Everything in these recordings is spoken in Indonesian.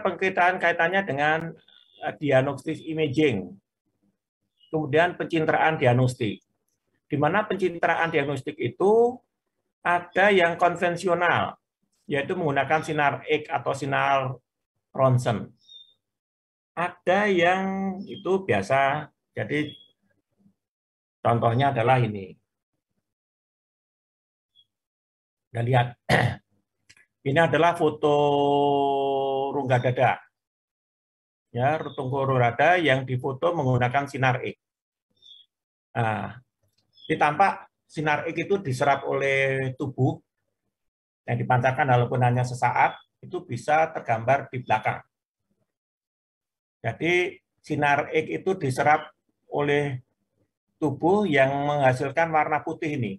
kaitannya dengan diagnostik imaging, kemudian pencitraan diagnostik. Di mana pencitraan diagnostik itu ada yang konvensional, yaitu menggunakan sinar X atau sinar ronsen. Ada yang itu biasa, jadi contohnya adalah ini. Kita lihat, ini adalah foto rongga dada. Ya, rongga dada yang difoto menggunakan sinar X. Nah, ditampak sinar X itu diserap oleh tubuh yang dipancarkan walaupun hanya sesaat, itu bisa tergambar di belakang. Jadi sinar X itu diserap oleh tubuh yang menghasilkan warna putih ini.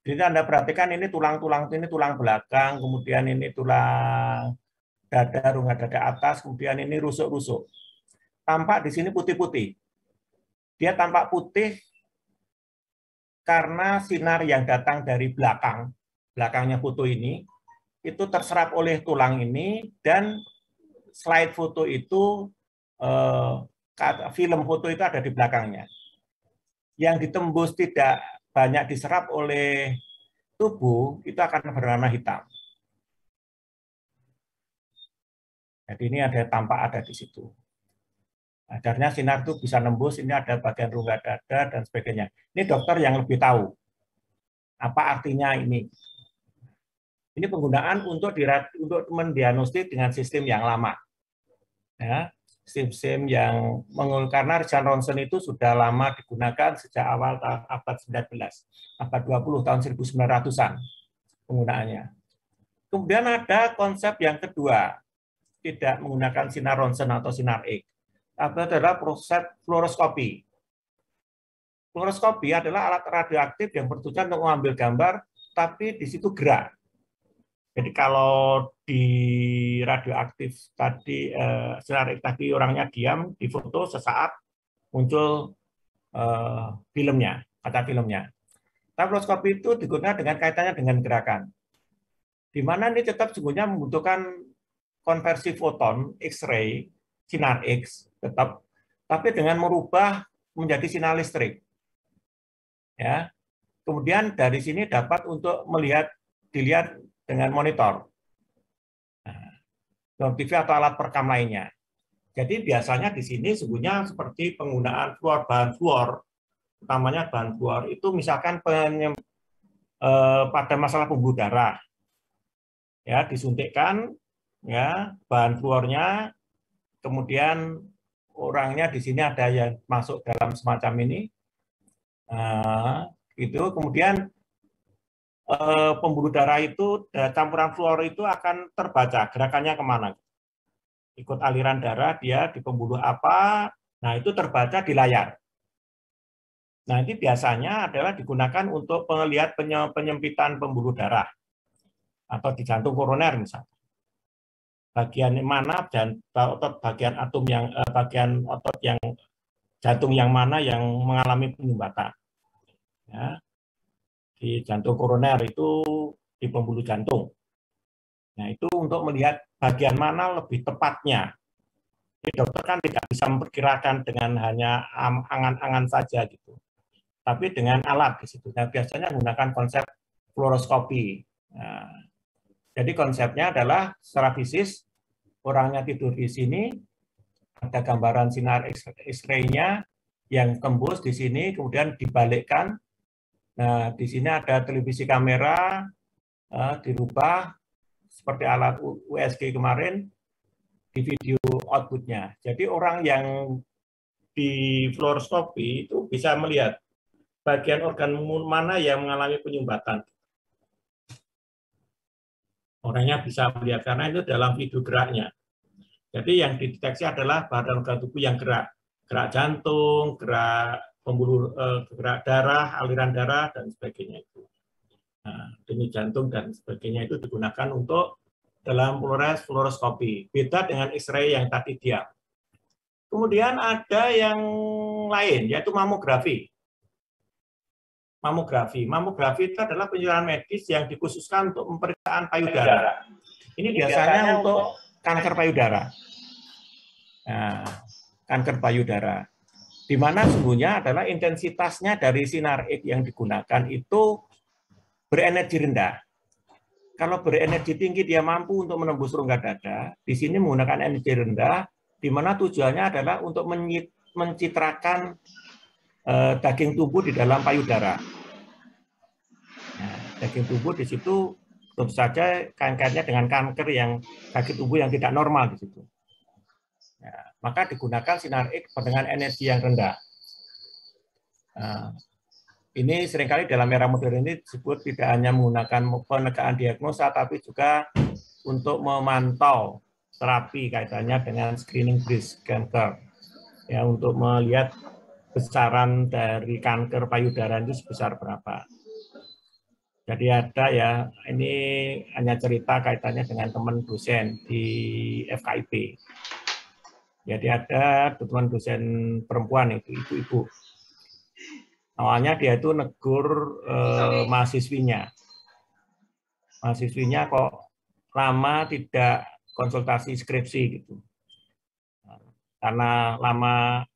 Jadi Anda perhatikan ini tulang-tulang, ini tulang belakang, kemudian ini tulang dada, rongga dada atas, kemudian ini rusuk-rusuk. Tampak di sini putih-putih. Dia tampak putih karena sinar yang datang dari belakang, belakangnya foto ini, itu terserap oleh tulang ini, dan slide foto itu, film foto itu ada di belakangnya. Yang ditembus tidak banyak diserap oleh tubuh, itu akan berwarna hitam. Jadi ini ada tampak ada di situ. Akhirnya sinar itu bisa nembus, ini ada bagian rongga dada dan sebagainya. Ini dokter yang lebih tahu apa artinya ini. Ini penggunaan untuk mendiagnostik dengan sistem yang lama. Ya, sistem yang karena Richard Ronson itu sudah lama digunakan sejak awal abad 19, abad 20 tahun 1900-an penggunaannya. Kemudian ada konsep yang kedua, tidak menggunakan sinar Ronson atau sinar X. Adalah proses fluoroskopi. Fluoroskopi adalah alat radioaktif yang bertujuan untuk mengambil gambar, tapi di situ gerak. Jadi kalau di radioaktif tadi, sinar X tadi orangnya diam, difoto sesaat muncul filmnya, kaca filmnya. Tapi fluoroskopi itu digunakan dengan kaitannya dengan gerakan. Di mana ini tetap sungguhnya membutuhkan konversi foton X-ray, sinar X tetap, tapi dengan merubah menjadi sinar listrik. Ya. Kemudian dari sini dapat untuk dilihat dengan monitor, TV atau alat perekam lainnya. Jadi biasanya di sini sebenarnya seperti penggunaan bahan fluor, utamanya bahan fluor itu misalkan pada masalah pembuluh darah, ya disuntikkan ya bahan fluornya, kemudian orangnya di sini ada yang masuk dalam semacam ini, itu kemudian pembuluh darah itu campuran fluor itu akan terbaca gerakannya kemana, ikut aliran darah dia di pembuluh apa, nah itu terbaca di layar. Nah ini biasanya adalah digunakan untuk melihat penyempitan pembuluh darah atau di jantung koroner misalnya. Bagian mana dan otot bagian atom yang bagian otot yang jantung yang mana yang mengalami penyumbatan. Ya. Di jantung koroner itu di pembuluh jantung. Nah itu untuk melihat bagian mana lebih tepatnya. Jadi dokter kan tidak bisa memperkirakan dengan hanya angan-angan saja gitu, tapi dengan alat di situ. Nah biasanya menggunakan konsep fluoroskopi. Nah, jadi konsepnya adalah secara fisik orangnya tidur di sini, ada gambaran sinar X-ray-nya yang tembus di sini, kemudian dibalikkan. Nah, di sini ada televisi kamera, dirubah seperti alat USG kemarin, di video output-nya. Jadi orang yang di fluoroskopi itu bisa melihat bagian organ mana yang mengalami penyumbatan. Orangnya bisa melihat karena itu dalam video geraknya. Jadi yang dideteksi adalah badan organ tubuh yang gerak, gerak jantung, gerak pembuluh, gerak darah, aliran darah dan sebagainya itu. Nah, denyut jantung dan sebagainya itu digunakan untuk dalam fluoroskopi. Beda dengan X-ray yang tadi diam. Kemudian ada yang lain yaitu mamografi. Mamografi itu adalah penyerahan medis yang dikhususkan untuk pemeriksaan payudara. Ini biasanya untuk kanker payudara. Nah, kanker payudara. Di mana sesungguhnya adalah intensitasnya dari sinar X yang digunakan itu berenergi rendah. Kalau berenergi tinggi dia mampu untuk menembus rongga dada. Di sini menggunakan energi rendah, di mana tujuannya adalah untuk mencitrakan daging tubuh di dalam payudara. Nah, daging tubuh di situ tentu saja kankernya dengan kanker yang daging tubuh yang tidak normal di situ. Nah, maka digunakan sinar X dengan energi yang rendah. Nah, ini seringkali dalam era modern ini disebut tidak hanya menggunakan penegaan diagnosa, tapi juga untuk memantau terapi kaitannya dengan screening breast cancer, ya, untuk melihat besaran dari kanker payudara itu sebesar berapa. Jadi ada ya, ini hanya cerita kaitannya dengan teman dosen di FKIP. Jadi ada teman dosen perempuan itu, ibu-ibu. Awalnya dia itu negur mahasiswinya. Mahasiswinya kok lama tidak konsultasi skripsi gitu. Karena lama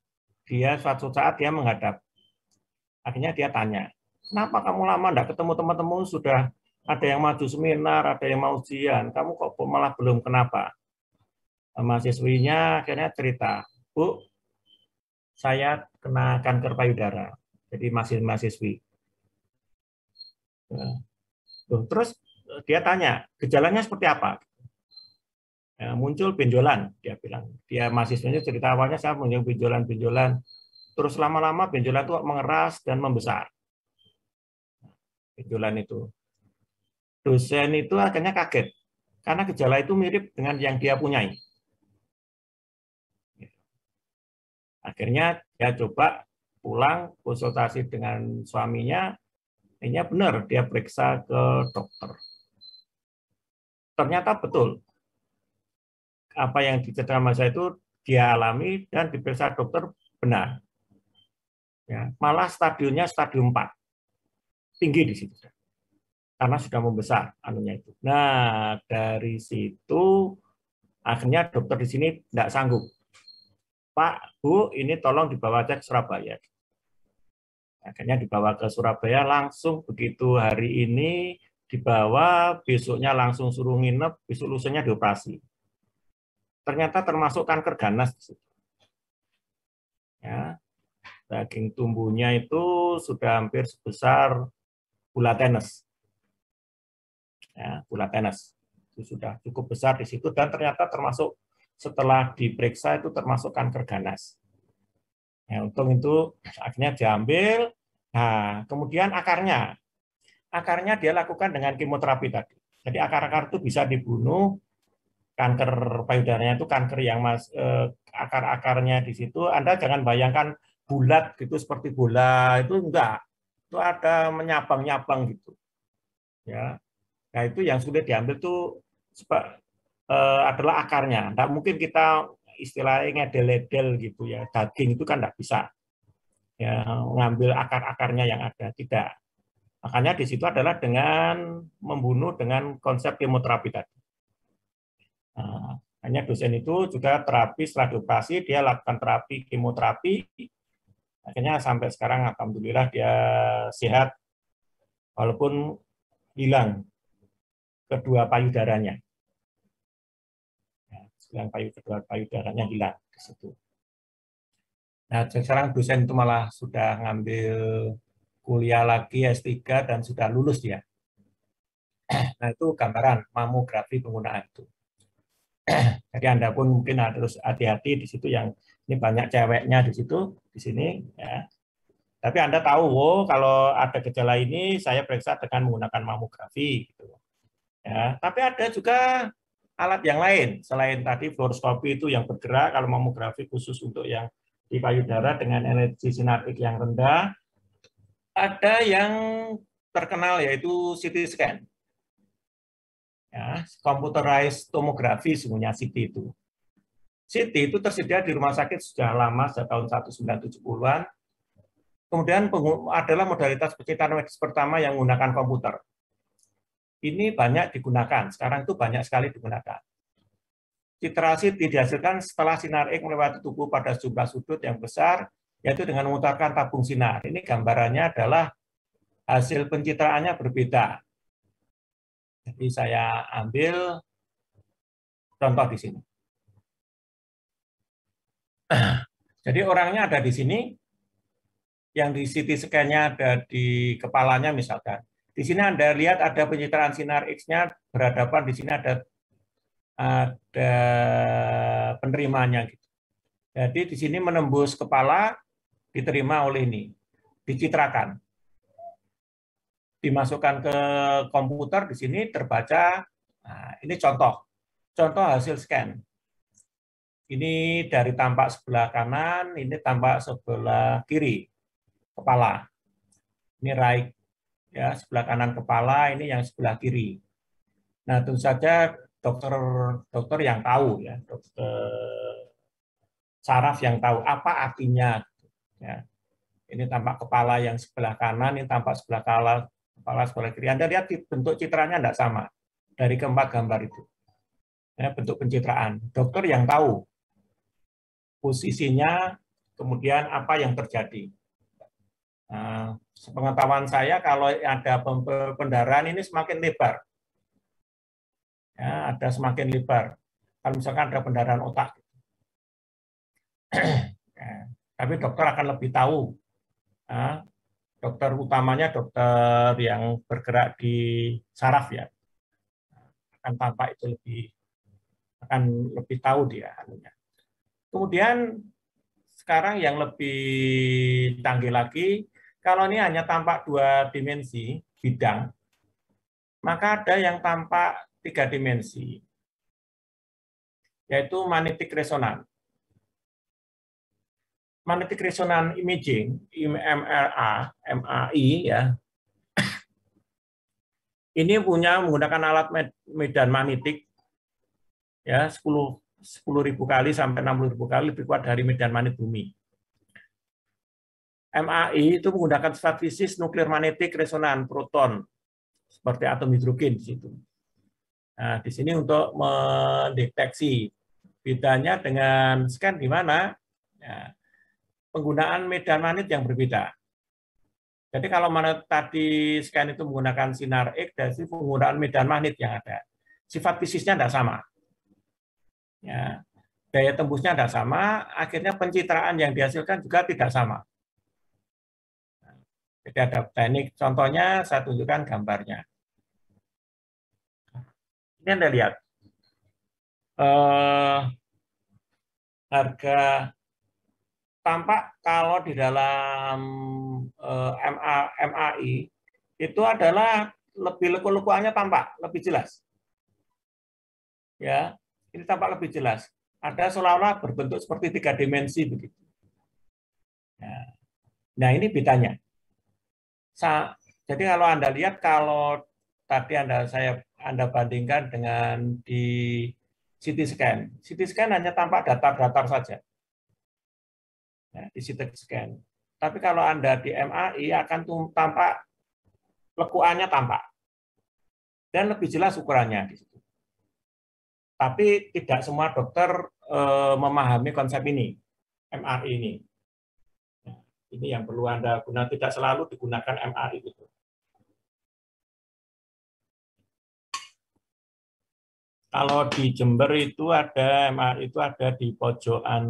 dia suatu saat dia menghadap. Akhirnya dia tanya, kenapa kamu lama tidak ketemu teman-teman, sudah ada yang maju seminar, ada yang mau ujian, kamu kok malah belum, kenapa? Mahasiswinya akhirnya cerita, Bu, saya kena kanker payudara. Jadi masih mahasiswi. Terus dia tanya, gejalanya seperti apa? Ya, muncul benjolan, dia bilang. Dia mahasiswanya cerita awalnya saya muncul benjolan-benjolan. Terus lama-lama benjolan itu mengeras dan membesar. Benjolan itu. Dosen itu akhirnya kaget, karena gejala itu mirip dengan yang dia punyai. Akhirnya dia coba pulang konsultasi dengan suaminya, ini benar, dia periksa ke dokter. Ternyata betul, apa yang diceritakan Mas itu dia alami dan diperiksa dokter benar. Ya, malah stadiumnya stadium 4, tinggi di situ, karena sudah membesar anunya itu. Nah, dari situ akhirnya dokter di sini tidak sanggup. Pak, Bu, ini tolong dibawa cek Surabaya. Akhirnya dibawa ke Surabaya, langsung begitu hari ini dibawa, besoknya langsung suruh nginep, besok lusanya dioperasi. Ternyata termasuk kanker ganas. Ya, daging tumbuhnya itu sudah hampir sebesar bola tenis. Ya, bola tenis. Itu sudah cukup besar di situ, dan ternyata termasuk setelah diperiksa itu termasuk kanker ganas. Ya, untung itu akhirnya diambil. Nah, kemudian akarnya dia lakukan dengan kemoterapi tadi. Jadi akar-akar itu bisa dibunuh. Kanker payudaranya itu kanker yang akar-akarnya di situ. Anda jangan bayangkan bulat gitu seperti bola, itu enggak. Itu ada menyabang-nyabang gitu. Ya. Nah, itu yang sudah diambil tuh adalah akarnya. Enggak mungkin kita istilahnya ngedel-edel gitu ya. Daging itu kan enggak bisa. Ya, ngambil akar-akarnya yang ada, tidak. Makanya di situ adalah dengan membunuh dengan konsep kemoterapi tadi. Nah, hanya dosen itu juga terapi setelah dioperasi, dia lakukan terapi kemoterapi, akhirnya sampai sekarang alhamdulillah dia sehat, walaupun hilang kedua payudaranya. Kedua payudaranya hilang di situ. Nah, sekarang dosen itu malah sudah ngambil kuliah lagi S3 dan sudah lulus dia. Nah, itu gambaran mamografi penggunaan itu. Jadi Anda pun mungkin harus hati-hati di situ, yang ini banyak ceweknya di situ, di sini. Ya. Tapi Anda tahu, oh, kalau ada gejala ini saya periksa dengan menggunakan mamografi. Gitu. Ya. Tapi ada juga alat yang lain selain tadi fluoroskopi itu yang bergerak. Kalau mamografi khusus untuk yang di payudara dengan energi sinar X yang rendah. Ada yang terkenal yaitu CT scan. Ya, computerized tomography sebenarnya CT itu. CT itu tersedia di rumah sakit sudah lama, sejak tahun 1970-an. Kemudian adalah modalitas penelitian medis pertama yang menggunakan komputer. Ini banyak digunakan, sekarang itu banyak sekali digunakan. Citrasid dihasilkan setelah sinar X melewati tubuh pada sejumlah sudut yang besar, yaitu dengan memutarkan tabung sinar. Ini gambarannya adalah hasil pencitraannya berbeda. Jadi saya ambil contoh di sini. Jadi orangnya ada di sini, yang di CT scan-nya ada di kepalanya misalkan. Di sini Anda lihat ada pencitraan sinar X-nya berhadapan, di sini ada penerimanya gitu. Jadi di sini menembus kepala, diterima oleh ini, dicitrakan, dimasukkan ke komputer, di sini terbaca. Nah, ini contoh hasil scan. Ini dari tampak sebelah kanan, ini tampak sebelah kiri kepala. Ini right, ya, sebelah kanan kepala, ini yang sebelah kiri. Nah, tentu saja dokter yang tahu, ya, dokter saraf yang tahu apa artinya. Ya. Ini tampak kepala yang sebelah kanan, ini tampak sebelah kepala sebelah kiri. Anda lihat bentuk citranya tidak sama dari keempat gambar itu. Ya, bentuk pencitraan. Dokter yang tahu posisinya, kemudian apa yang terjadi. Nah, sepengetahuan saya kalau ada pendarahan ini semakin lebar. Ya, ada semakin lebar. Kalau misalkan ada pendarahan otak. Ya, tapi dokter akan lebih tahu. Nah, dokter utamanya dokter yang bergerak di saraf ya. Akan tampak itu akan lebih tahu dia anunya. Kemudian sekarang yang lebih canggih lagi, kalau ini hanya tampak 2 dimensi bidang, maka ada yang tampak 3 dimensi, yaitu magnetic resonance. Magnetic resonance imaging, MRI, ya. Ini menggunakan alat medan magnetik, ya, 10.000 kali sampai 60.000 kali lebih kuat dari medan magnet bumi. MAI itu menggunakan sifat fisis nuklir magnetik resonan proton seperti atom hidrogen di situ. Nah, di sini untuk mendeteksi. Bedanya dengan scan di mana? Ya, penggunaan medan magnet yang berbeda. Jadi kalau mana tadi scan itu menggunakan sinar X, dari penggunaan medan magnet yang ada. Sifat fisisnya tidak sama. Ya, daya tembusnya tidak sama, akhirnya pencitraan yang dihasilkan juga tidak sama. Jadi ada teknik, contohnya saya tunjukkan gambarnya. Ini Anda lihat. Harga tampak kalau di dalam MAI itu adalah lebih leku-lekuannya tampak lebih jelas. Ya, ini tampak lebih jelas. Ada seolah-olah berbentuk seperti 3 dimensi begitu. Nah, ini bedanya. Jadi kalau Anda lihat, kalau tadi Anda bandingkan dengan di CT scan. CT scan hanya tampak datar-datar saja. Ya, di CT scan. Tapi kalau Anda di MAI akan tampak lekuannya tampak. Dan lebih jelas ukurannya di situ. Tapi tidak semua dokter memahami konsep ini, MRI ini. Nah, ini yang perlu Anda gunakan, tidak selalu digunakan MRI itu. Kalau di Jember itu ada MRI itu ada di pojokan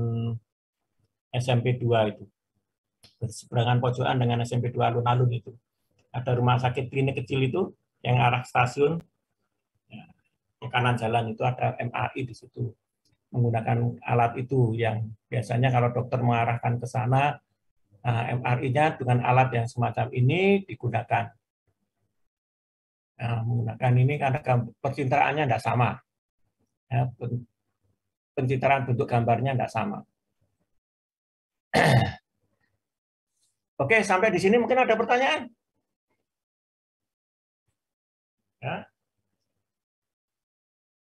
SMP 2 itu. Berseberangan pojokan dengan SMP 2 alun-alun itu. Ada rumah sakit klinik kecil itu yang arah stasiun. Ya, di kanan jalan itu ada MRI di situ. Menggunakan alat itu yang biasanya kalau dokter mengarahkan ke sana, MRI-nya dengan alat yang semacam ini digunakan. Nah, menggunakan ini karena pencitraannya tidak sama. Ya, pencitraan bentuk gambarnya tidak sama. Oke, sampai di sini mungkin ada pertanyaan? Ya.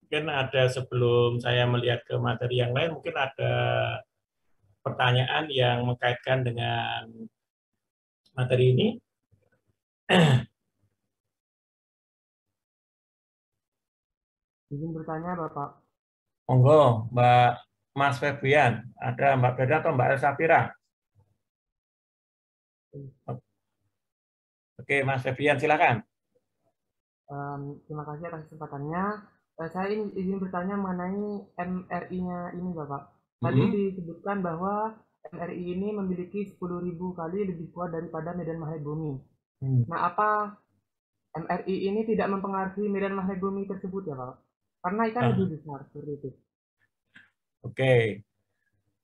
Mungkin ada sebelum saya melihat ke materi yang lain, mungkin ada pertanyaan yang mengkaitkan dengan materi ini. Izin bertanya, Bapak. Monggo, Mbak Mas Febrian. Ada Mbak Brenda atau Mbak Elsafira? Oke, Mas Febrian, silakan. Terima kasih atas kesempatannya. Saya izin bertanya mengenai MRI-nya ini, Bapak. Tadi disebutkan bahwa MRI ini memiliki 10.000 kali lebih kuat daripada medan magnet bumi. Nah, apa MRI ini tidak mempengaruhi medan magnet bumi tersebut ya, Pak? Karena ikan lebih besar seperti itu. Oke,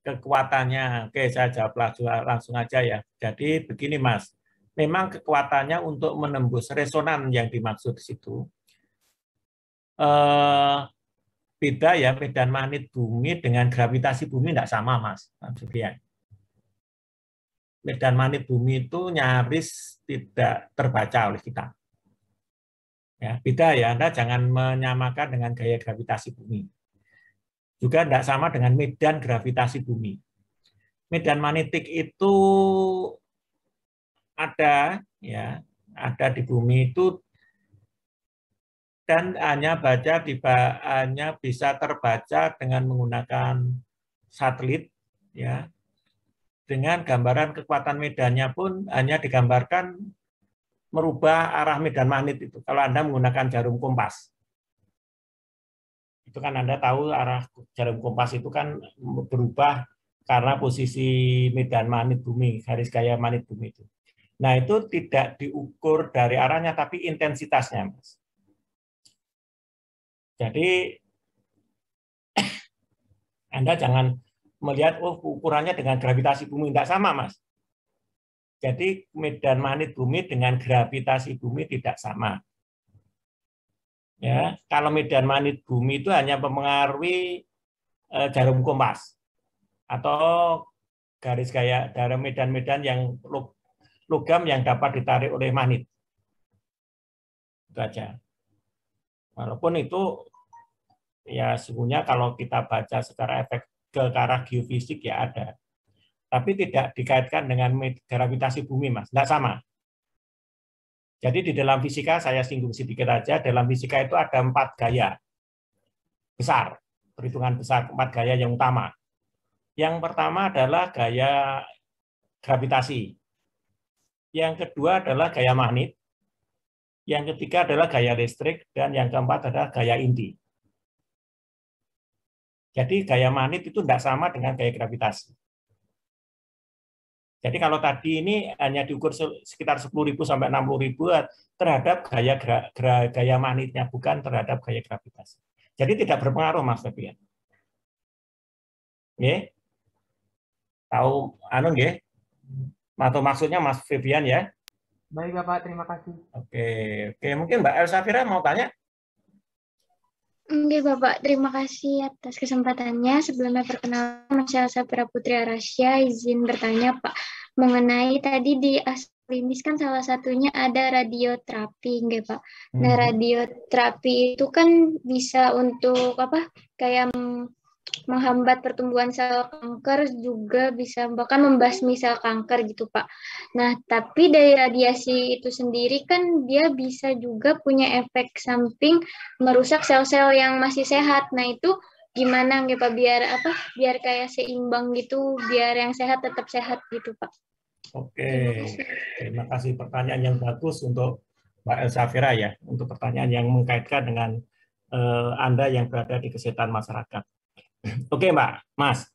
kekuatannya. Oke, saya jawab langsung aja ya. Jadi begini, Mas. Memang kekuatannya untuk menembus resonan yang dimaksud di situ. Beda ya, medan magnet bumi dengan gravitasi bumi tidak sama, Mas Julian. Medan magnet bumi itu nyaris tidak terbaca oleh kita. Ya, beda ya, Anda jangan menyamakan dengan gaya gravitasi bumi. Juga tidak sama dengan medan gravitasi bumi. Medan magnetik itu ada ya, ada di bumi itu dan hanya bisa terbaca dengan menggunakan satelit ya. Dengan gambaran kekuatan medannya pun hanya digambarkan merubah arah medan magnet itu. Kalau Anda menggunakan jarum kompas. Itu kan Anda tahu arah jarum kompas itu kan berubah karena posisi medan magnet bumi, garis gaya magnet bumi itu. Nah, itu tidak diukur dari arahnya, tapi intensitasnya, Mas. Jadi, Anda jangan melihat, oh ukurannya dengan gravitasi bumi. Tidak sama, Mas. Jadi, medan magnet bumi dengan gravitasi bumi tidak sama. Ya, kalau medan magnet bumi itu hanya mempengaruhi jarum kompas atau garis gaya dari medan-medan yang logam yang dapat ditarik oleh magnet. Itu aja. Walaupun itu ya sebenarnya kalau kita baca secara efek ke arah geofisik ya ada. Tapi tidak dikaitkan dengan gravitasi bumi, Mas. Tidak sama. Jadi di dalam fisika, saya singgung sedikit aja, dalam fisika itu ada 4 gaya besar, perhitungan besar, 4 gaya yang utama. Yang pertama adalah gaya gravitasi. Yang kedua adalah gaya magnet. Yang ketiga adalah gaya listrik. Dan yang keempat adalah gaya inti. Jadi gaya magnet itu tidak sama dengan gaya gravitasi. Jadi kalau tadi ini hanya diukur sekitar 10.000 sampai 60.000 terhadap gaya magnetnya, bukan terhadap gaya gravitasi. Jadi tidak berpengaruh, Mas Febrian. Nggih? Tahu anu nggih? Atau maksudnya Mas Febrian ya? Baik, Bapak. Terima kasih. Oke, mungkin Mbak Elsafira mau tanya? Oke, Bapak. Terima kasih atas kesempatannya. Sebelumnya perkenalkan, saya Safira Putri Arasya. Izin bertanya, Pak. Mengenai tadi di klinis kan salah satunya ada radioterapi, enggak, Pak? Nah, radioterapi itu kan bisa untuk apa? Kayak menghambat pertumbuhan sel kanker, juga bisa bahkan membasmi sel kanker gitu, Pak. Nah, tapi dari radiasi itu sendiri kan dia bisa juga punya efek samping merusak sel-sel yang masih sehat. Nah, itu gimana nggak, Pak, biar kayak seimbang gitu, biar yang sehat tetap sehat gitu, Pak. Oke, terima kasih pertanyaan yang bagus untuk Mbak Elsafira ya, untuk pertanyaan yang mengkaitkan dengan Anda yang berada di kesehatan masyarakat. Oke, Mas,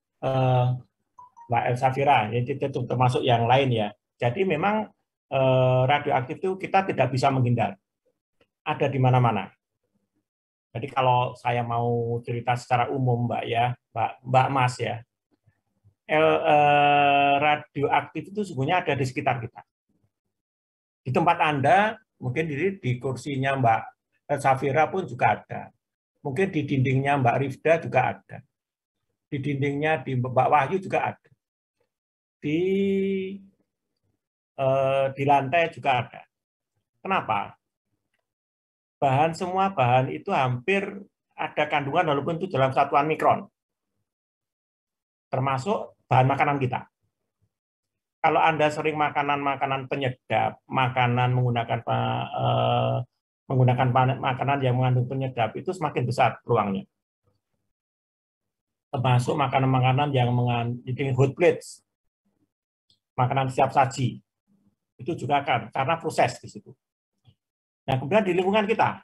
Mbak Elsafira, itu termasuk yang lain ya. Jadi memang radioaktif itu kita tidak bisa menghindar, ada di mana-mana. Jadi kalau saya mau cerita secara umum, Mbak ya, Mbak Mas ya, radioaktif itu sebenarnya ada di sekitar kita. Di tempat Anda, mungkin di kursinya Mbak Elsafira pun juga ada. Mungkin di dindingnya Mbak Rifda juga ada. Di dindingnya di Mbak Wahyu juga ada. Di lantai juga ada. Kenapa? Semua bahan itu hampir ada kandungan walaupun itu dalam satuan mikron. Termasuk bahan makanan kita. Kalau Anda sering makanan-makanan penyedap, makanan menggunakan makanan yang mengandung penyedap, itu semakin besar peluangnya. termasuk makanan-makanan yang mengandung hot plates, makanan siap saji, itu juga akan karena proses di situ. Nah, kemudian di lingkungan kita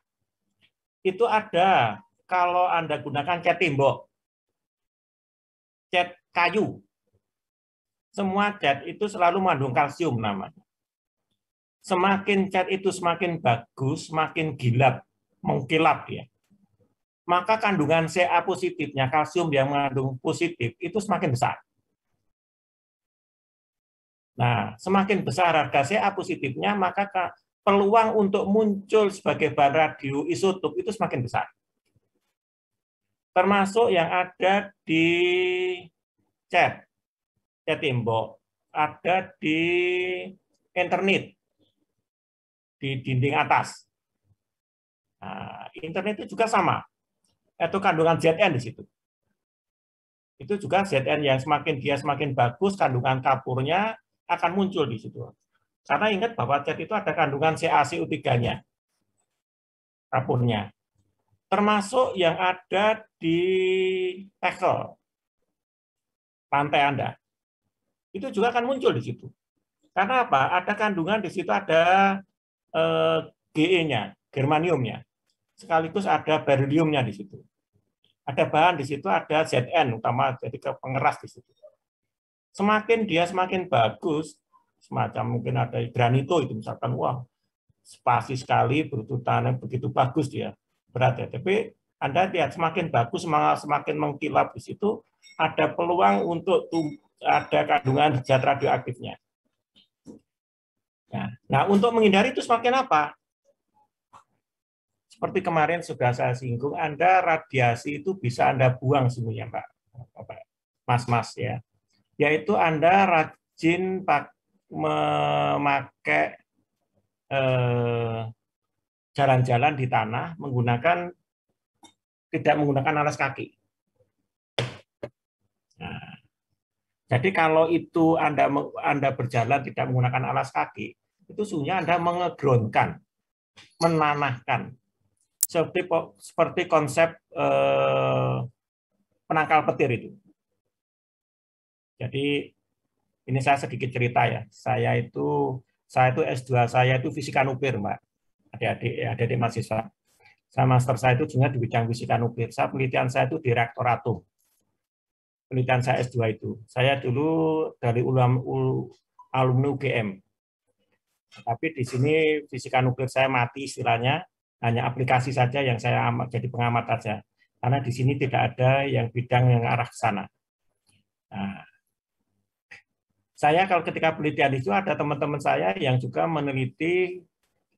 itu ada, kalau Anda gunakan cat tembok, cat kayu, semua cat itu selalu mengandung kalsium namanya. Semakin cat itu semakin bagus, semakin gilap, mengkilap ya, maka kandungan Ca positifnya, kalsium yang mengandung positif, itu semakin besar. Nah, semakin besar harga Ca positifnya, maka peluang untuk muncul sebagai bahan radioisotop itu semakin besar. Termasuk yang ada di cat tembok, ada di internet, di dinding atas. Nah, internet itu juga sama. Itu kandungan Zn di situ. Itu juga Zn yang semakin bagus, kandungan kapurnya akan muncul di situ. Karena ingat bahwa cat itu ada kandungan CaCO3-nya, kapurnya. Termasuk yang ada di tekel, lantai Anda. Itu juga akan muncul di situ. Karena apa? Ada kandungan di situ, ada Ge-nya, germaniumnya. Sekaligus ada berylliumnya di situ. Ada bahan di situ, ada Zn utama, jadi pengeras di situ. Semakin dia semakin bagus, semacam mungkin ada granito itu misalkan, wah spasi sekali, berututannya begitu bagus dia, berat ya. Tapi Anda lihat semakin bagus, semakin mengkilap di situ, ada peluang untuk ada kandungan zat radioaktifnya. Nah, untuk menghindari itu semakin apa? Seperti kemarin sudah saya singgung, Anda radiasi itu bisa Anda buang semuanya, Pak, Mas-mas ya. Yaitu Anda rajin memakai jalan-jalan di tanah tidak menggunakan alas kaki. Nah, jadi kalau itu Anda berjalan tidak menggunakan alas kaki, itu sebenarnya Anda mengegroundkan, menanahkan. Seperti konsep penangkal petir itu. Jadi ini saya sedikit cerita ya. Saya itu S2 saya itu fisika nuklir, Mbak. Adik-adik mahasiswa. Saya master saya itu juga di bidang fisika nuklir. Penelitian saya itu di reaktor atom. Penelitian saya S2 itu. Saya dulu dari alumni UGM. Tapi di sini fisika nuklir saya mati istilahnya. Hanya aplikasi saja yang saya jadi pengamat saja. Karena di sini tidak ada yang bidang yang arah ke sana. Nah, saya kalau ketika penelitian itu ada teman-teman saya yang juga meneliti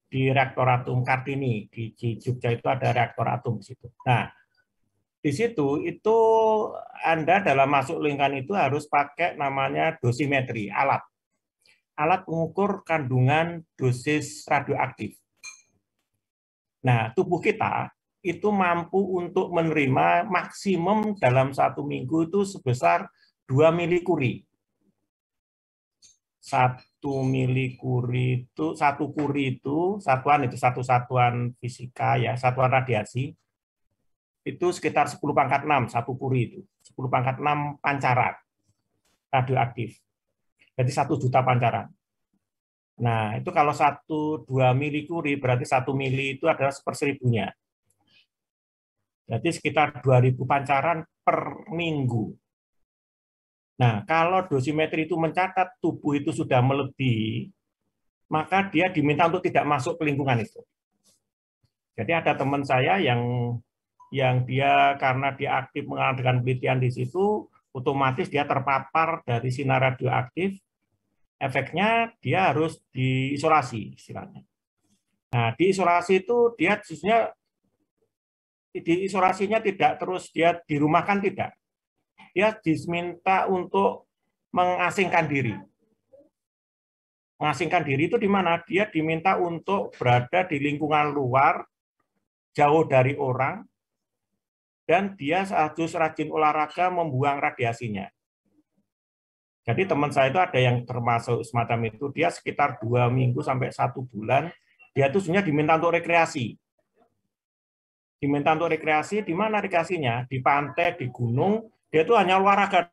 di reaktor atom Kartini. Di Jogja itu ada reaktor atom di situ. Nah, di situ itu Anda dalam masuk lingkungan itu harus pakai namanya dosimetri, alat pengukur kandungan dosis radioaktif. Nah, tubuh kita itu mampu untuk menerima maksimum dalam 1 minggu itu sebesar 2 milikuri. 1 milikuri itu, 1 kuri itu, satu satuan fisika ya, satuan radiasi, itu sekitar 10 pangkat 6, 1 kuri itu. 10 pangkat 6 pancaran radioaktif. Jadi 1 juta pancaran. Nah, itu kalau 2 milikuri berarti 1 mili itu adalah 1/1000-nya. Jadi sekitar 2000 pancaran per minggu. Nah, kalau dosimetri itu mencatat tubuh itu sudah melebihi, maka dia diminta untuk tidak masuk ke lingkungan itu. Jadi ada teman saya yang dia karena dia aktif mengadakan penelitian di situ, otomatis dia terpapar dari sinar radioaktif. Efeknya dia harus diisolasi istilahnya. Nah, diisolasi itu dia sebenarnya diisolasinya tidak terus dia dirumahkan, tidak. Dia diminta untuk mengasingkan diri. Mengasingkan diri itu di mana? Dia diminta untuk berada di lingkungan luar, jauh dari orang, dan dia harus rajin olahraga membuang radiasinya. Jadi teman saya itu ada yang termasuk semacam itu, dia sekitar 2 minggu sampai 1 bulan, dia itu sebenarnya diminta untuk rekreasi. Diminta untuk rekreasi, di mana rekreasinya? Di pantai, di gunung, Dia itu hanya olahraga,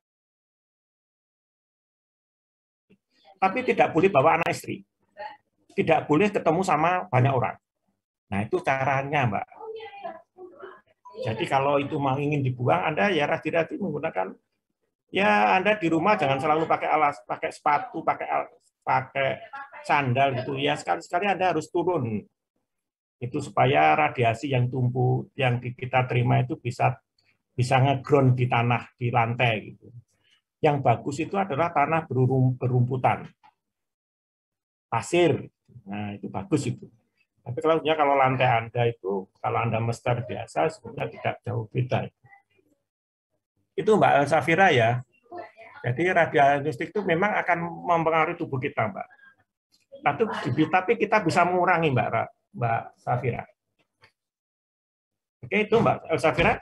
tapi tidak boleh bawa anak istri. Tidak boleh ketemu sama banyak orang. Nah, itu caranya, Mbak. Jadi kalau itu mau ingin dibuang, Anda ya rajin-rajin menggunakan, ya Anda di rumah jangan selalu pakai pakai sepatu, pakai sandal gitu. Ya sekali-sekali Anda harus turun. Itu supaya radiasi yang tumbuh, yang kita terima itu bisa nge-ground di tanah, di lantai gitu. Yang bagus itu adalah tanah berumputan, pasir. Nah, itu bagus itu. Tapi kalau lantai Anda itu, kalau Anda mester biasa, sebenarnya tidak jauh beda. Itu Mbak Safira ya. Jadi radiasi itu memang akan mempengaruhi tubuh kita, Mbak. Tapi kita bisa mengurangi, Mbak Safira. Oke, itu Mbak Safira.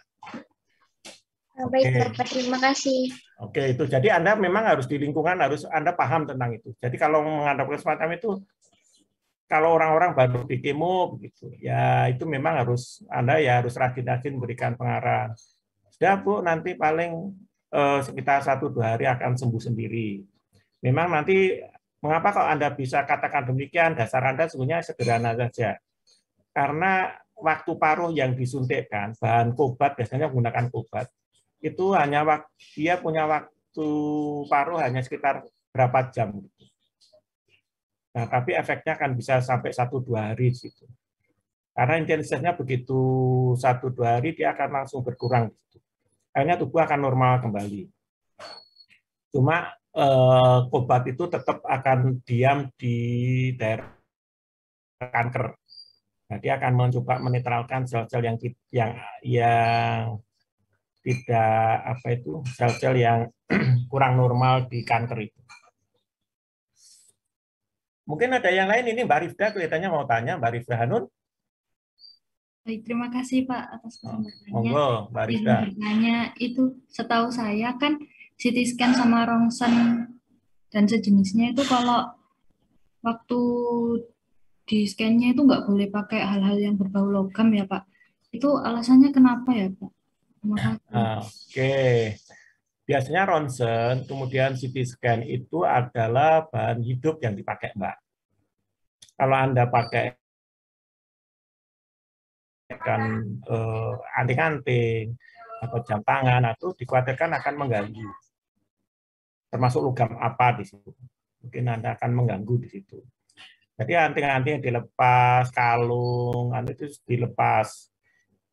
Baik, Bapak. Terima kasih. Oke, itu. Jadi Anda memang harus di lingkungan, harus Anda paham tentang itu. Jadi kalau menghadapi semacam itu, kalau orang-orang baru di kemo, begitu, ya itu memang Anda ya harus rajin-rajin berikan pengarahan. Sudah Bu, nanti paling sekitar 1-2 hari akan sembuh sendiri. Memang nanti, mengapa kalau Anda bisa katakan demikian, dasar Anda sebenarnya sederhana saja. Karena waktu paruh yang disuntikkan, bahan kobat, biasanya menggunakan kobat, itu dia punya waktu paruh hanya sekitar berapa jam. Nah, tapi efeknya akan bisa sampai 1-2 hari di situ. Karena intensitasnya begitu 1-2 hari dia akan langsung berkurang di situ. Akhirnya tubuh akan normal kembali. Cuma obat itu tetap akan diam di daerah kanker. Nah, dia akan mencoba menetralkan sel-sel yang tidak sel-sel yang kurang normal di kanker itu. Mungkin ada yang lain ini Mbak Rifda kelihatannya mau tanya, Mbak Rifda Hanun. Baik, terima kasih Pak atas kesempatannya. Monggo, Mbak Rifda. Izin bertanya, itu setahu saya kan CT scan sama rongsen dan sejenisnya itu kalau waktu di scan-nya itu nggak boleh pakai hal-hal yang berbau logam ya Pak. Itu alasannya kenapa ya Pak? Terima kasih. Oke. Biasanya ronsen, kemudian CT scan itu adalah bahan hidup yang dipakai, Mbak. Kalau Anda pakai anting-anting atau jam tangan, atau dikhawatirkan akan mengganggu. Termasuk logam apa di situ. Mungkin Anda akan mengganggu di situ. Jadi anting-anting dilepas, kalung, itu dilepas.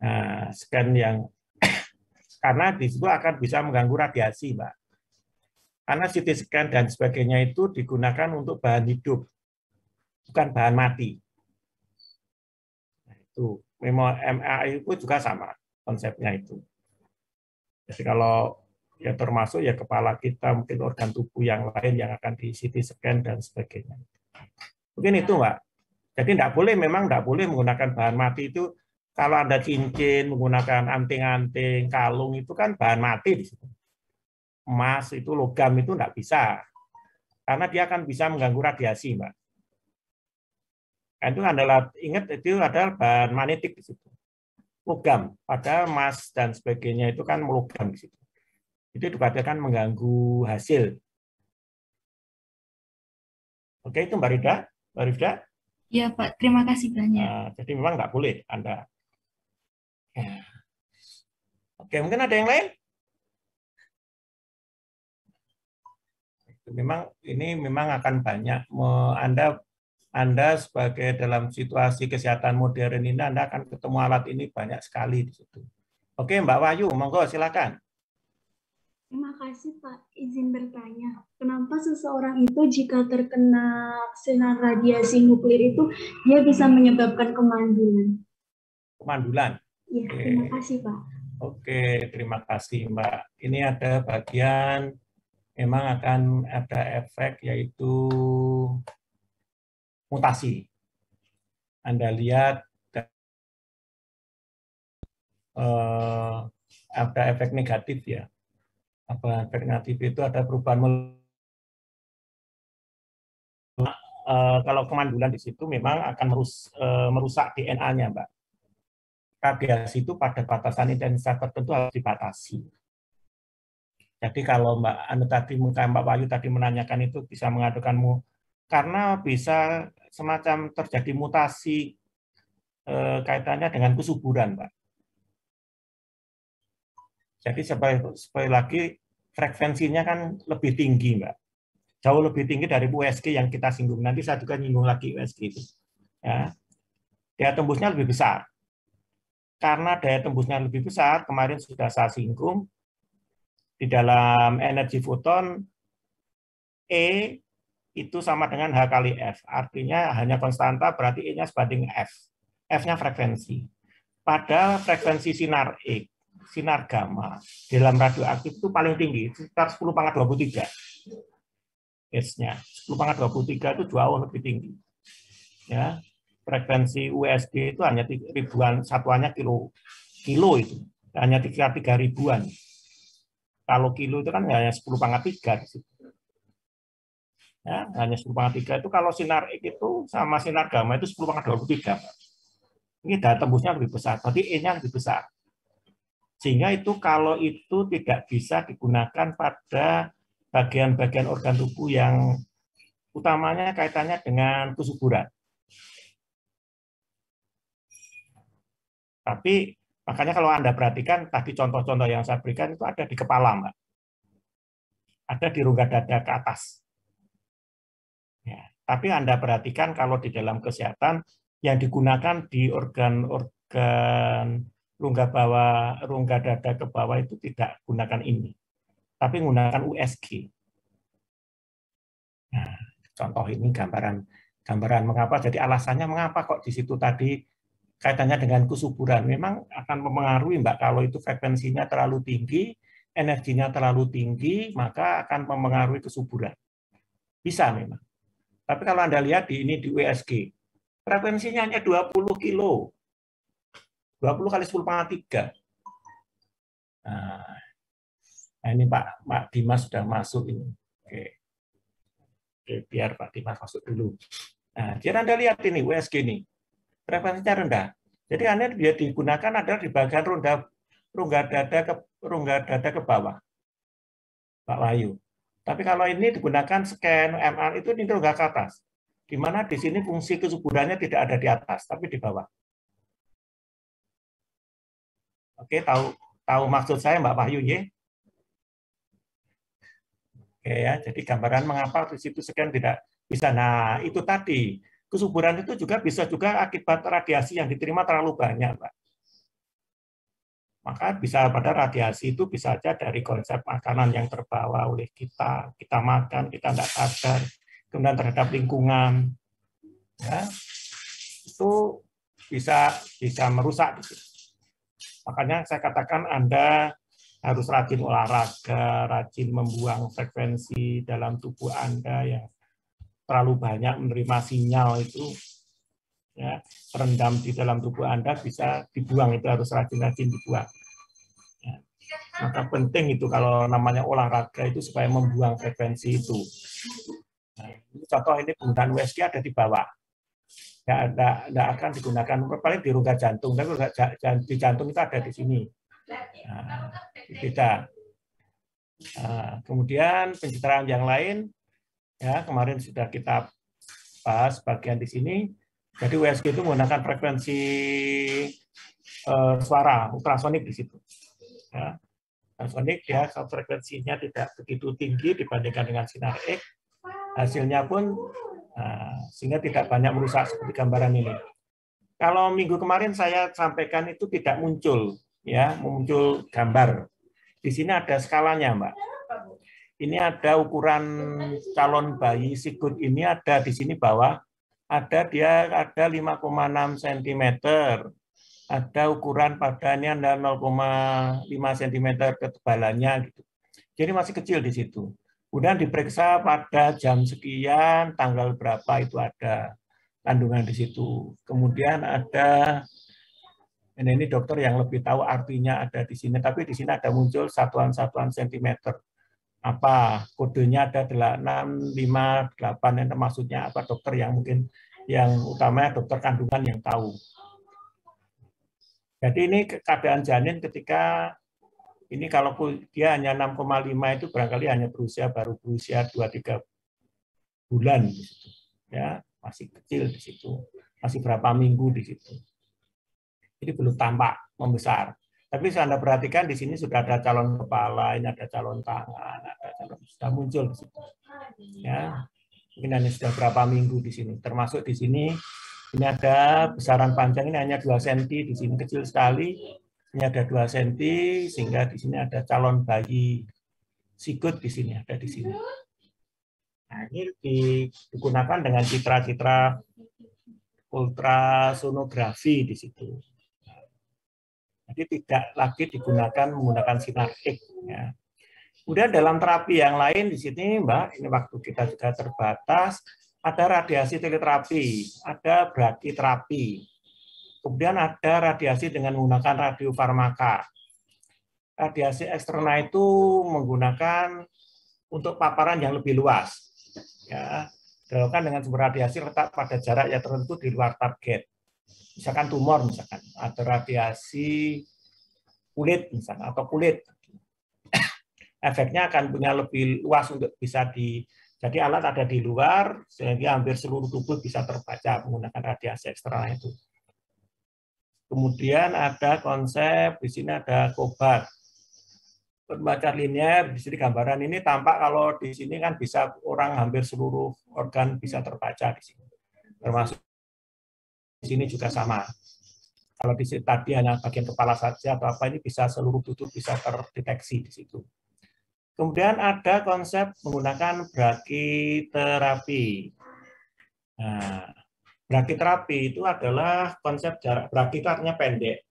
Nah, scan yang karena di situ akan bisa mengganggu radiasi, Mbak. Karena CT scan dan sebagainya itu digunakan untuk bahan hidup, bukan bahan mati. Nah, itu memang MRI itu juga sama konsepnya itu. Jadi kalau ya termasuk ya kepala kita, mungkin organ tubuh yang lain yang akan di CT scan dan sebagainya. Mungkin itu, Mbak. Jadi memang tidak boleh menggunakan bahan mati itu. Kalau Anda cincin, menggunakan anting-anting, kalung, itu kan bahan mati di situ. Emas, itu logam, itu tidak bisa. Karena dia akan bisa mengganggu radiasi, Mbak. Itu ingat, itu adalah bahan magnetik di situ. Logam, padahal emas dan sebagainya itu kan logam di situ. Itu dikatakan mengganggu hasil. Oke, itu Mbak Rifda. Mbak Rifda? Iya Pak, terima kasih banyak. Jadi memang nggak boleh Anda. Ya. Oke, mungkin ada yang lain? Ini memang akan banyak. Anda sebagai dalam situasi kesehatan modern ini, Anda akan ketemu alat ini banyak sekali di situ. Oke, Mbak Wahyu, monggo silakan. Terima kasih Pak. Izin bertanya, kenapa seseorang itu jika terkena sinar radiasi nuklir itu dia bisa menyebabkan kemandulan? Kemandulan? Iya, terima kasih Pak. Oke, terima kasih Mbak. Ini ada bagian, memang akan ada efek yaitu mutasi. Anda lihat ada efek negatif ya. Efek negatif itu ada perubahan. Kalau kemandulan di situ memang akan merusak DNA-nya, Mbak. Radiasi itu pada batasan intensitas tertentu harus dibatasi. Jadi kalau Mbak Anu tadi, Mbak Wahyu tadi menanyakan itu bisa mengadukanmu karena bisa semacam terjadi mutasi kaitannya dengan kesuburan, Pak. Jadi sekali lagi frekuensinya kan lebih tinggi, Mbak. Jauh lebih tinggi dari USG yang kita singgung. Nanti saya juga nyinggung lagi USG itu. Ya. Daya tembusnya lebih besar. Karena daya tembusnya lebih besar, kemarin sudah saya singgung, di dalam energi foton, E itu sama dengan H kali F. Artinya hanya konstanta, berarti E-nya sebanding F. F-nya frekuensi. Pada frekuensi sinar E, sinar gamma, dalam radioaktif itu paling tinggi, sekitar 10⁻23. S-nya. 10⁻23 itu jauh lebih tinggi. Ya. Frekuensi USG itu hanya ribuan, satuannya kilo itu. Hanya 3.000-an. Kalau kilo itu kan hanya 10⁻3 di situ. Ya, hanya 10⁻3 itu kalau sinar X itu sama sinar gamma itu 10⁻23. Ini daya tembusnya lebih besar, berarti E-nya lebih besar. Sehingga itu kalau itu tidak bisa digunakan pada bagian-bagian organ tubuh yang utamanya kaitannya dengan kesuburan. Tapi makanya kalau Anda perhatikan tadi contoh-contoh yang saya berikan itu ada di kepala, Mbak. Ada di rongga dada ke atas. Ya, tapi Anda perhatikan kalau di dalam kesehatan yang digunakan di organ-organ rongga bawah, rongga dada ke bawah itu tidak gunakan ini, tapi menggunakan USG. Nah, contoh ini gambaran mengapa. Jadi alasannya mengapa kok di situ tadi kaitannya dengan kesuburan. Memang akan mempengaruhi, Mbak, kalau itu frekuensinya terlalu tinggi, energinya terlalu tinggi, maka akan mempengaruhi kesuburan. Bisa memang. Tapi kalau Anda lihat di USG, frekuensinya hanya 20 kilo. 20 kali 10⁻3. Nah, ini Pak Dimas sudah masuk ini. Oke, biar Pak Dimas masuk dulu. Nah, jadi Anda lihat ini USG ini. Frekuensinya rendah. Jadi Anda dia digunakan adalah di bagian rongga dada ke bawah. Pak Wahyu. Tapi kalau ini digunakan scan MR itu di rongga ke atas. Di mana di sini fungsi kesuburannya tidak ada di atas, tapi di bawah. Oke, tahu maksud saya Mbak Wahyu ya? Oke ya, jadi gambaran mengapa di situ scan tidak bisa. Nah, itu tadi. Kesuburan itu bisa juga akibat radiasi yang diterima terlalu banyak, Pak. Maka bisa pada radiasi itu bisa saja dari konsep makanan yang terbawa oleh kita makan, kita tidak sadar, kemudian terhadap lingkungan, ya, itu bisa merusak. Makanya saya katakan Anda harus rajin olahraga, rajin membuang frekuensi dalam tubuh Anda yang terlalu banyak menerima sinyal itu, ya, terendam di dalam tubuh Anda bisa dibuang, itu harus rajin-rajin dibuang. Ya. Maka penting itu kalau namanya olahraga itu supaya membuang frekuensi itu. Nah, ini contoh ini penggunaan USG ada di bawah. Tidak akan digunakan paling di rongga jantung, tapi di jantung itu ada di sini. Nah, beda. Nah, kemudian pencitraan yang lain. Ya, kemarin sudah kita bahas bagian di sini. Jadi USG itu menggunakan frekuensi suara ultrasonik di situ. Ya. Ultrasonik ya, frekuensinya tidak begitu tinggi dibandingkan dengan sinar X. Hasilnya pun sehingga tidak banyak merusak seperti gambaran ini. Kalau minggu kemarin saya sampaikan itu tidak muncul, ya, muncul gambar. Di sini ada skalanya, Mbak. Ini ada ukuran calon bayi sikut ini ada di sini bawah, dia ada 5,6 cm, ada ukuran padanya ada 0,5 cm ketebalannya gitu. Jadi masih kecil di situ. Kemudian diperiksa pada jam sekian, tanggal berapa itu ada kandungan di situ. Kemudian ada ini dokter yang lebih tahu artinya ada di sini, tapi di sini ada muncul satuan-satuan sentimeter. Apa kodenya ada 658, yang maksudnya apa dokter yang mungkin yang utamanya dokter kandungan yang tahu. Jadi ini keadaan janin ketika Ini kalau dia hanya 6,5 itu barangkali hanya baru berusia 2-3 bulan di situ. Ya, masih kecil di situ. Masih berapa minggu di situ. Jadi belum tampak membesar. Tapi Anda perhatikan di sini sudah ada calon kepala, ini ada calon tangan, ada calon sudah muncul di situ. Ya, mungkin hanya sudah berapa minggu di sini. Termasuk di sini ini ada besaran panjang ini hanya 2 cm, di sini kecil sekali. Ini ada 2 cm sehingga di sini ada calon bayi sikut di sini ada di sini. Nah, ini digunakan dengan citra-citra ultrasonografi di situ. Jadi tidak lagi digunakan menggunakan sinar X. Ya. Kemudian dalam terapi yang lain di sini, Mbak, ini waktu kita juga terbatas, ada radiasi teleterapi, ada brakiterapi, kemudian ada radiasi dengan menggunakan radiofarmaka. Radiasi eksternal itu menggunakan untuk paparan yang lebih luas. Ya, dilakukan dengan sumber radiasi letak pada jarak yang tertentu di luar target. Misalkan tumor, misalkan atau radiasi kulit, misalkan atau kulit, efeknya akan punya lebih luas untuk bisa jadi alat ada di luar sehingga hampir seluruh tubuh bisa terbaca menggunakan radiasi eksternal itu. Kemudian ada konsep di sini ada kobat, pembaca linear. Di sini gambaran ini tampak kalau di sini kan bisa orang hampir seluruh organ bisa terbaca di sini, termasuk di sini juga sama. Kalau di sini tadi hanya bagian kepala saja atau apa, ini bisa seluruh tubuh bisa terdeteksi di situ. Kemudian ada konsep menggunakan brakiterapi. Nah, brakiterapi itu adalah konsep jarak brakit artinya pendek.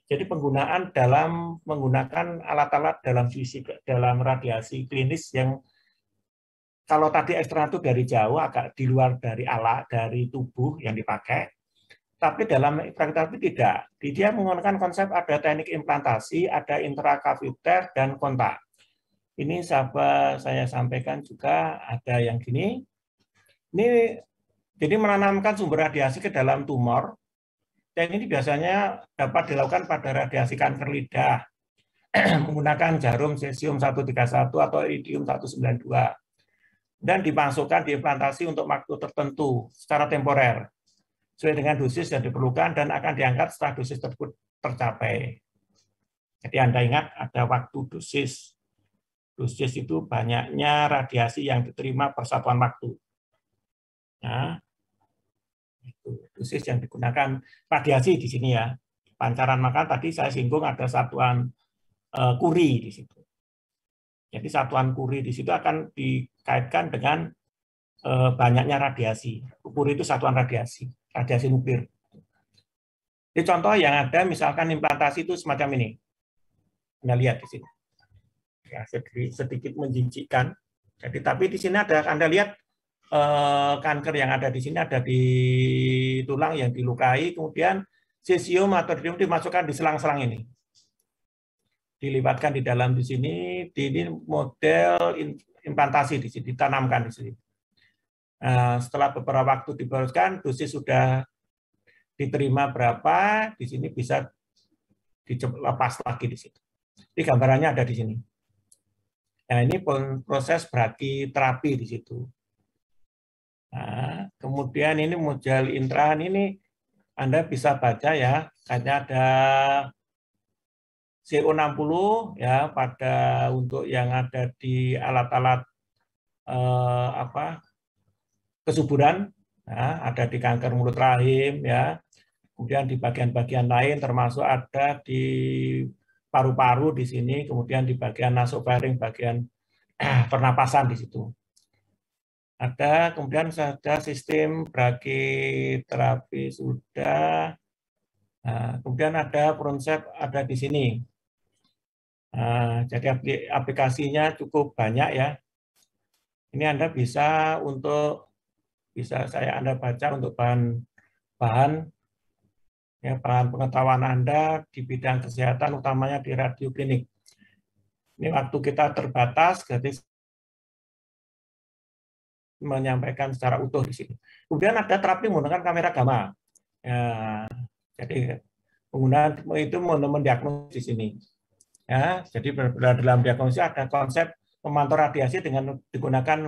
Jadi penggunaan dalam menggunakan alat-alat dalam radiasi klinis yang kalau tadi eksternal itu dari jauh agak di luar dari alat dari tubuh yang dipakai. Tapi dalam brakiterapi tidak. Dia menggunakan konsep ada teknik implantasi, ada intrakaviter, dan kontak. Ini saya sampaikan juga ada yang gini. Ini jadi menanamkan sumber radiasi ke dalam tumor. Dan ini biasanya dapat dilakukan pada radiasi kanker lidah menggunakan jarum cesium 131 atau iridium 192. Dan dimasukkan diimplantasi untuk waktu tertentu secara temporer sesuai dengan dosis yang diperlukan dan akan diangkat setelah dosis tersebut tercapai. Jadi Anda ingat ada waktu dosis. Dosis itu banyaknya radiasi yang diterima per satuan waktu. Nah, itu dosis yang digunakan radiasi di sini ya. Pancaran maka tadi saya singgung ada satuan Curie di situ. Jadi satuan Curie di situ akan dikaitkan dengan banyaknya radiasi. Curie itu satuan radiasi nuklir. Jadi contoh yang ada misalkan implantasi itu semacam ini. Anda lihat di sini. Ya, sedikit menjijikkan. Jadi tapi di sini ada Anda lihat kanker yang ada di sini ada di tulang yang dilukai, kemudian cesium atau iridium dimasukkan di selang-selang ini. Dilibatkan di dalam di sini, ini model implantasi di sini ditanamkan di sini. Setelah beberapa waktu diberikan, dosis sudah diterima berapa, di sini bisa dilepas lagi di situ. Ini gambarannya ada di sini. Nah, ini proses brakiterapi di situ. Nah, kemudian ini model intrahan ini Anda bisa baca ya, kayaknya ada CO60 ya pada untuk yang ada di alat-alat kesuburan, nah, ada di kanker mulut rahim ya, kemudian di bagian-bagian lain termasuk ada di paru-paru di sini, kemudian di bagian nasofaring, bagian pernapasan di situ. Ada kemudian ada sistem brakiterapi sudah, nah, kemudian ada konsep ada di sini. Nah, jadi aplikasinya cukup banyak ya. Ini Anda bisa Anda baca untuk bahan pengetahuan Anda di bidang kesehatan, utamanya di radioklinik. Ini waktu kita terbatas, jadi menyampaikan secara utuh di sini. Kemudian ada terapi menggunakan kamera gamma. Ya, jadi penggunaan itu mendiagnosis di sini. Ya, jadi dalam diagnosis ada konsep memantau radiasi dengan digunakan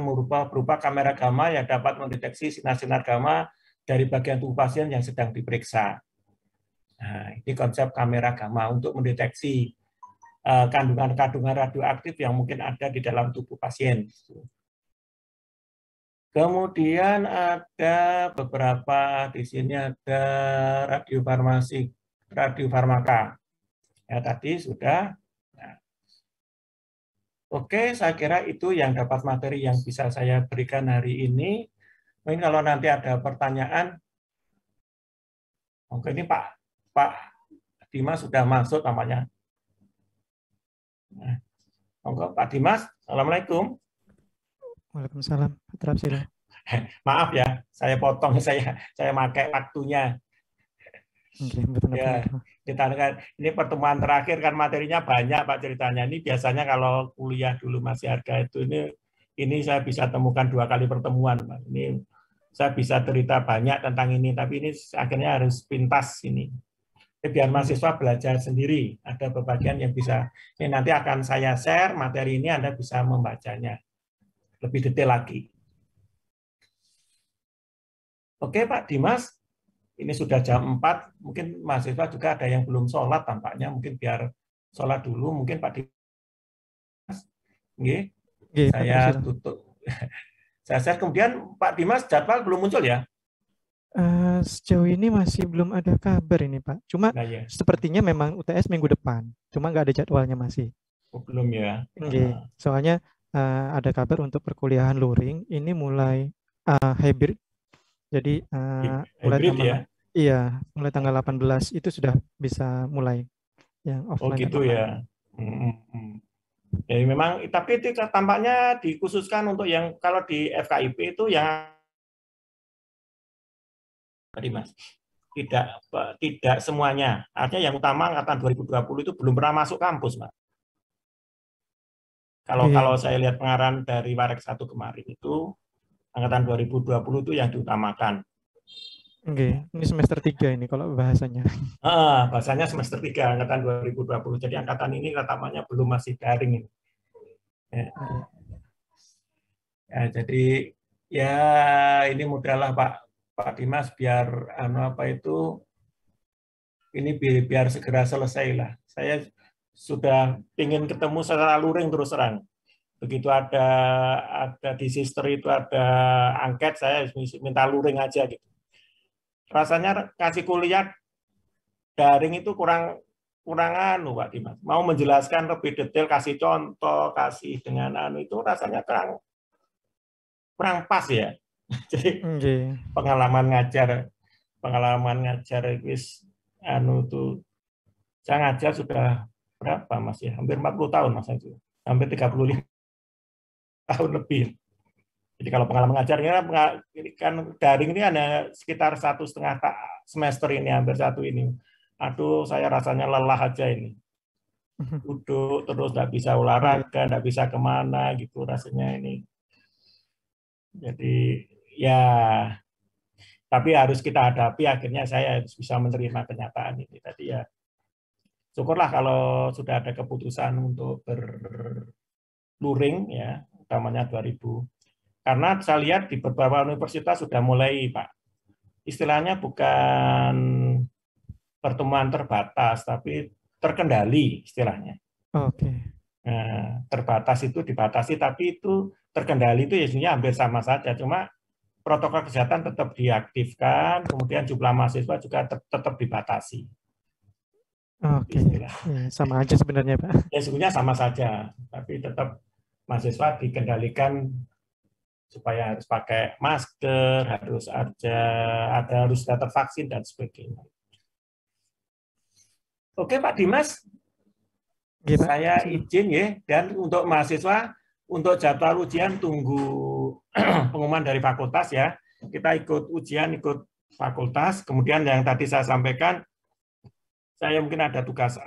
berupa kamera gamma yang dapat mendeteksi sinar-sinar gamma dari bagian tubuh pasien yang sedang diperiksa. Nah, ini konsep kamera gamma untuk mendeteksi kandungan-kandungan radioaktif yang mungkin ada di dalam tubuh pasien. Kemudian ada beberapa, di sini ada radiofarmaka. Ya, tadi sudah. Nah, oke, saya kira itu yang dapat materi yang bisa saya berikan hari ini. Mungkin kalau nanti ada pertanyaan, oke, ini Pak Dimas sudah masuk namanya. Nah, Pak Dimas, Assalamualaikum. Waalaikumsalam. Terapsila. Maaf ya, saya potong, saya pakai waktunya. Ya, ini pertemuan terakhir kan materinya banyak Pak ceritanya. Ini biasanya kalau kuliah dulu masih harga itu ini saya bisa temukan 2 kali pertemuan Pak. Ini saya bisa cerita banyak tentang ini, tapi ini akhirnya harus pintas ini. Biar mahasiswa belajar sendiri. Ada pembagian yang bisa. Ini nanti akan saya share materi ini, Anda bisa membacanya lebih detail lagi. Oke Pak Dimas, ini sudah jam 4, mungkin mahasiswa juga ada yang belum sholat tampaknya, mungkin biar sholat dulu, mungkin Pak Dimas. Oke, saya tutup. Saya share, kemudian Pak Dimas jadwal belum muncul ya? Sejauh ini masih belum ada kabar ini Pak. Cuma ya. Sepertinya memang UTS minggu depan. Cuma nggak ada jadwalnya masih. Oh, belum ya? Soalnya ada kabar untuk perkuliahan luring ini mulai hybrid. Jadi mulai hybrid tanggal, ya? Iya, mulai tanggal 18 itu sudah bisa mulai yang offline. Oh gitu ya. Jadi memang, tapi itu tampaknya dikhususkan untuk yang kalau di FKIP itu yang tadi Mas, tidak semuanya. Artinya yang utama angkatan 2020 itu belum pernah masuk kampus, Mas. Kalau saya lihat pengarahan dari Warek 1 kemarin itu angkatan 2020 itu yang diutamakan. Oke, ini semester 3 ini kalau bahasanya. Bahasanya semester 3 angkatan 2020. Jadi angkatan ini namanya belum, masih daring ini. Ya, jadi ya ini mudahlah Pak Dimas biar ini biar segera selesai lah. Saya sudah ingin ketemu secara luring terus terang. Begitu ada di sister itu ada angket, saya minta luring aja gitu. Rasanya kasih kuliah daring itu kurang Pak Dimas. Mau menjelaskan lebih detail, kasih contoh, kasih dengan itu rasanya kurang pas ya. Jadi pengalaman ngajar wis tuh saya ngajar sudah berapa Mas ya? Hampir 40 tahun Mas itu. Hampir 35 tahun lebih. Jadi kalau pengalaman ngajarnya kan daring ini hanya sekitar 1,5 semester ini, hampir 1 ini. Aduh, saya rasanya lelah aja ini. Duduk terus nggak bisa olahraga, nggak bisa kemana gitu rasanya ini. Jadi ya, tapi harus kita hadapi. Akhirnya saya harus bisa menerima kenyataan ini. Tadi ya, syukurlah kalau sudah ada keputusan untuk berluring ya, utamanya 2000. Karena saya lihat di beberapa universitas sudah mulai, Pak. Istilahnya bukan pertemuan terbatas, tapi terkendali istilahnya. Oke. Nah, terbatas itu dibatasi, tapi itu terkendali itu ya sebenarnya hampir sama saja. Cuma protokol kesehatan tetap diaktifkan, kemudian jumlah mahasiswa juga tetap dibatasi. Oke. Ya, sama aja sebenarnya, Pak. Ya sebenarnya sama saja, tapi tetap mahasiswa dikendalikan supaya harus pakai masker, harus sudah tervaksin dan sebagainya. Oke Pak Dimas, saya izin ya, dan untuk mahasiswa untuk jadwal ujian tunggu pengumuman dari fakultas ya. Kita ikut ujian, ikut fakultas. Kemudian yang tadi saya sampaikan, saya mungkin ada tugas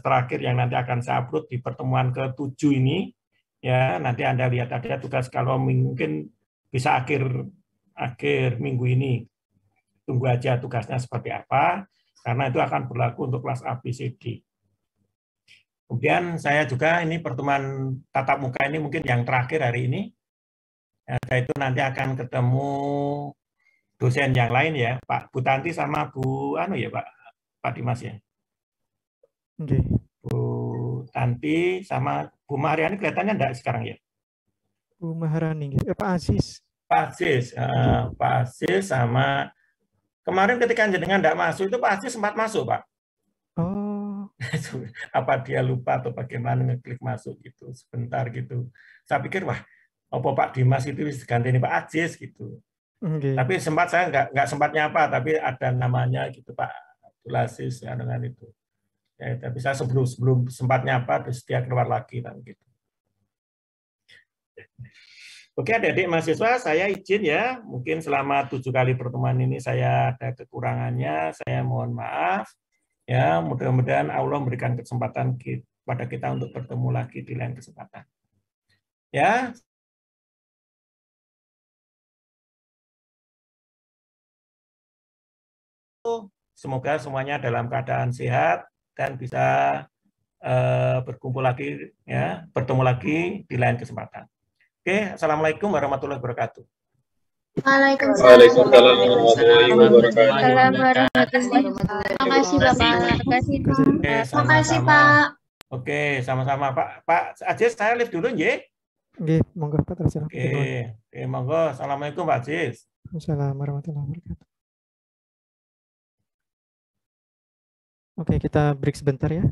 terakhir yang nanti akan saya upload di pertemuan ke-7 ini. Ya, nanti Anda lihat ada tugas kalau mungkin bisa akhir minggu ini. Tunggu aja tugasnya seperti apa, karena itu akan berlaku untuk kelas A, B, C, D. Kemudian saya juga ini pertemuan tatap muka ini mungkin yang terakhir hari ini. Setelah itu nanti akan ketemu dosen yang lain ya, Pak Bu Tanti sama Bu ya Pak Dimas ya. Oke. Bu Tanti sama Bu Mariani kelihatannya enggak sekarang ya? Bu Maharani, Pak Aziz. Pak Aziz sama kemarin ketika jenengan enggak masuk itu Pak Aziz sempat masuk, Pak. Oh. Apa dia lupa atau bagaimana ngeklik masuk gitu sebentar gitu. Saya pikir wah, apa Pak Dimas itu ganti ini Pak Aziz gitu. Okay. Tapi sempat saya nggak sempat nyapa, tapi ada namanya gitu Pak Abdul Aziz ya, dengan itu. Ya, tapi saya sebelum sempat nyapa terus dia keluar lagi kan gitu. Oke adik-adik mahasiswa, saya izin ya, mungkin selama 7 kali pertemuan ini saya ada kekurangannya, saya mohon maaf. Ya, mudah-mudahan Allah memberikan kesempatan kepada kita untuk bertemu lagi di lain kesempatan. Ya. Semoga semuanya dalam keadaan sehat dan bisa berkumpul lagi ya, bertemu lagi di lain kesempatan. Oke, assalamualaikum warahmatullahi wabarakatuh. Waalaikumsalam warahmatullahi wabarakatuh. Terima kasih Bapak. Terima kasih Pak. Oke, sama-sama Pak Aziz, saya live dulu ya. Oke, monggo Pak terserah. Oke, monggo. Assalamualaikum Pak Aziz. Assalamualaikum warahmatullahi wabarakatuh. Oke, kita break sebentar ya.